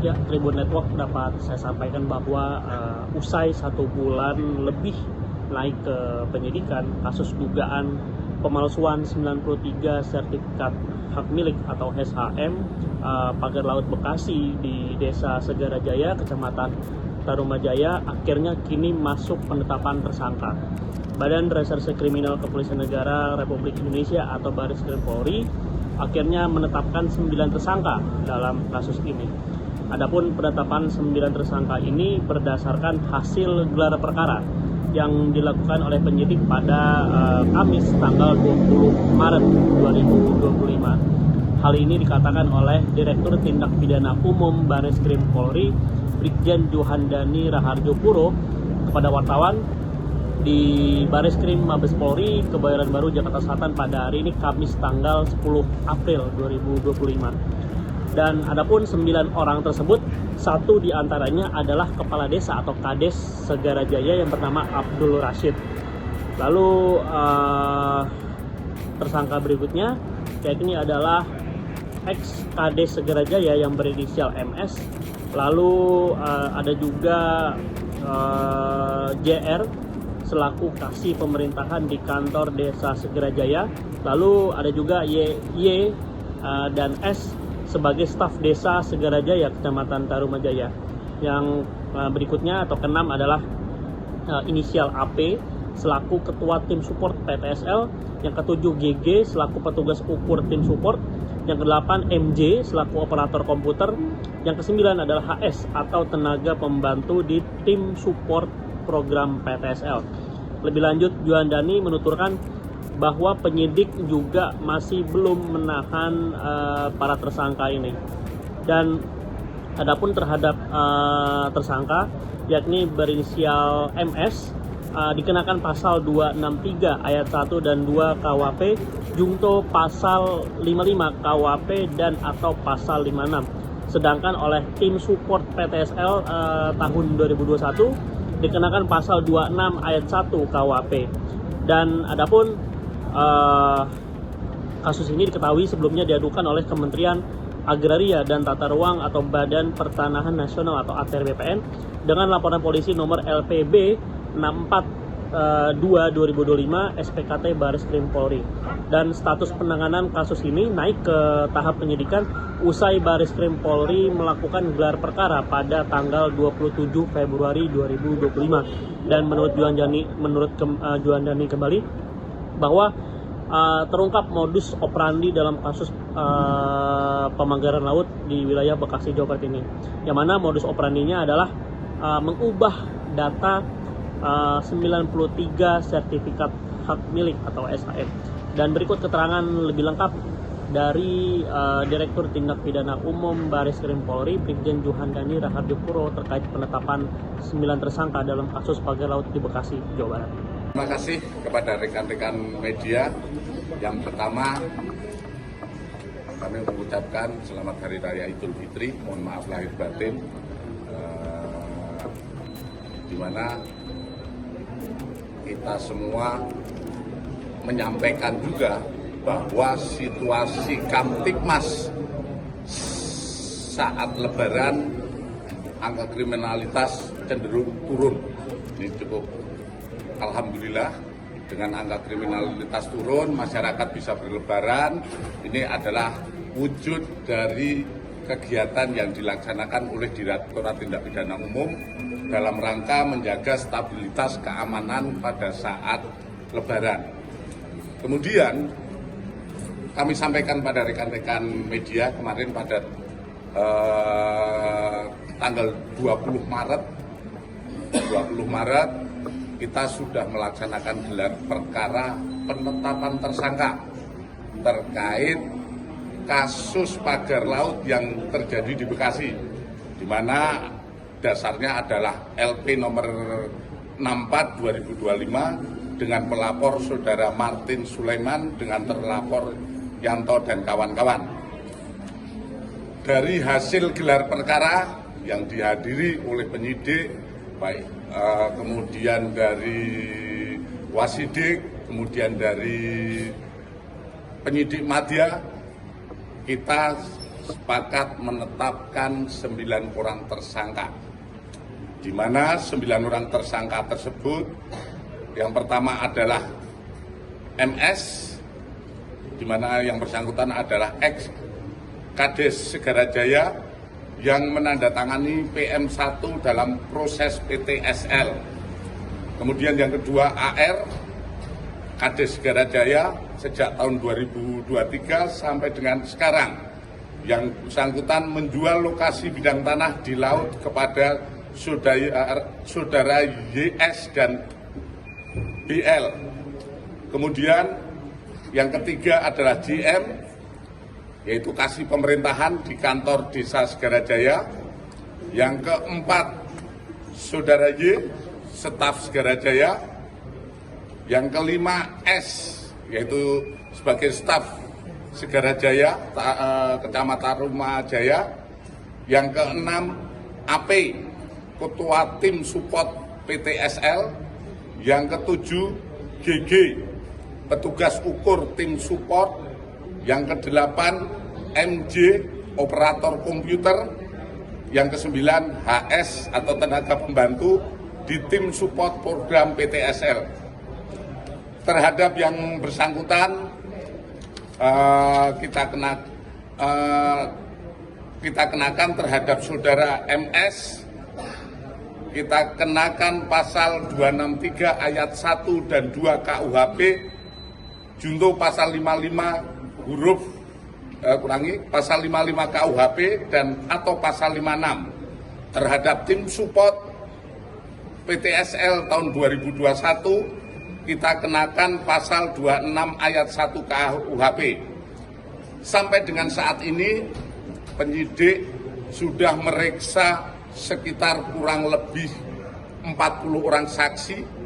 Ya, Tribun Network dapat saya sampaikan bahwa usai 1 bulan lebih naik ke penyidikan kasus dugaan pemalsuan 93 sertifikat hak milik atau SHM pagar laut Bekasi di Desa Segarajaya, Kecamatan Tarumajaya, akhirnya kini masuk penetapan tersangka. Badan Reserse Kriminal Kepolisian Negara Republik Indonesia atau Bareskrim Polri akhirnya menetapkan 9 tersangka dalam kasus ini. Adapun penetapan 9 tersangka ini berdasarkan hasil gelar perkara yang dilakukan oleh penyidik pada Kamis tanggal 20 Maret 2025. Hal ini dikatakan oleh Direktur Tindak Pidana Umum Bareskrim Polri, Brigjen Johandani Raharjo Puro, kepada wartawan di Bareskrim Mabes Polri, Kebayoran Baru, Jakarta Selatan pada hari ini Kamis tanggal 10 April 2025. Dan adapun 9 orang tersebut, 1 diantaranya adalah Kepala Desa atau Kades Segarajaya yang bernama Abdul Rashid. Lalu tersangka berikutnya yakni adalah ex Kades Segarajaya yang berinisial MS. Lalu ada juga JR selaku kasih pemerintahan di kantor Desa Segarajaya. Lalu ada juga Y dan S sebagai staf Desa Segarajaya, Kecamatan Tarumajaya. Yang berikutnya atau keenam adalah inisial AP selaku ketua tim support PTSL, yang ketujuh GG selaku petugas ukur tim support, yang kedelapan MJ selaku operator komputer, yang kesembilan adalah HS atau tenaga pembantu di tim support program PTSL. Lebih lanjut, Johandani menuturkan bahwa penyidik juga masih belum menahan para tersangka ini. Dan adapun terhadap tersangka yakni berinisial MS dikenakan pasal 263 ayat 1 dan 2 KUHP, jungto pasal 55 KUHP dan atau pasal 56. Sedangkan oleh tim support PTSL tahun 2021 dikenakan pasal 26 ayat 1 KUHP. Dan adapun kasus ini diketahui sebelumnya diadukan oleh Kementerian Agraria dan Tata Ruang atau Badan Pertanahan Nasional atau ATR BPN dengan laporan polisi nomor LPB 642/2025 SPKT Bareskrim Polri. Dan status penanganan kasus ini naik ke tahap penyidikan usai Bareskrim Polri melakukan gelar perkara pada tanggal 27 Februari 2025. Dan menurut Johandani kembali bahwa terungkap modus operandi dalam kasus pemanggaran laut di wilayah Bekasi, Jawa Barat ini, yang mana modus operandinya adalah mengubah data 93 sertifikat hak milik atau SHM. Dan berikut keterangan lebih lengkap dari Direktur Tindak Pidana Umum Bareskrim Polri, Brigjen Johandani Raharjo Puro, terkait penetapan 9 tersangka dalam kasus pagar laut di Bekasi, Jawa Barat. Terima kasih kepada rekan-rekan media. Yang pertama, kami mengucapkan selamat Hari Raya Idul Fitri. Mohon maaf lahir batin, di mana kita semua menyampaikan juga bahwa situasi Kamtibmas saat Lebaran, angka kriminalitas cenderung turun. Ini cukup alhamdulillah, dengan angka kriminalitas turun, masyarakat bisa berlebaran. Ini adalah wujud dari kegiatan yang dilaksanakan oleh Direktorat Tindak Pidana Umum dalam rangka menjaga stabilitas keamanan pada saat Lebaran. Kemudian kami sampaikan pada rekan-rekan media kemarin pada tanggal 20 Maret kita sudah melaksanakan gelar perkara penetapan tersangka terkait kasus pagar laut yang terjadi di Bekasi, di mana dasarnya adalah LP nomor 64/2025 dengan pelapor Saudara Martin Sulaiman dengan terlapor Yanto dan kawan-kawan. Dari hasil gelar perkara yang dihadiri oleh penyidik, baik kemudian dari Wasidik, kemudian dari penyidik Madya, kita sepakat menetapkan 9 orang tersangka, di mana 9 orang tersangka tersebut yang pertama adalah MS, di mana yang bersangkutan adalah ex Kades Segarajaya yang menandatangani PM1 dalam proses PTSL. Kemudian yang kedua AR, Kades Segarajaya sejak tahun 2023 sampai dengan sekarang, yang bersangkutan menjual lokasi bidang tanah di laut kepada saudara YS dan BL. Kemudian yang ketiga adalah JM, yaitu kasih pemerintahan di kantor desa Segarajaya. Yang keempat, saudara Y, staf Segarajaya. Yang kelima S, yaitu sebagai staf Segarajaya, Kecamatan Rumajaya. Yang keenam, AP, ketua tim support PTSL. Yang ketujuh, GG, petugas ukur tim support. Yang kedelapan, MJ, operator komputer. Yang kesembilan, HS atau tenaga pembantu di tim support program PTSL. Terhadap yang bersangkutan kita kenakan terhadap saudara MS, kita kenakan pasal 263 ayat 1 dan 2 KUHP, junto pasal 55 huruf pasal 55 KUHP dan atau pasal 56 terhadap tim support PTSL tahun 2021. Kita kenakan pasal 26 ayat 1 KUHP. Sampai dengan saat ini penyidik sudah meriksa sekitar kurang lebih 40 orang saksi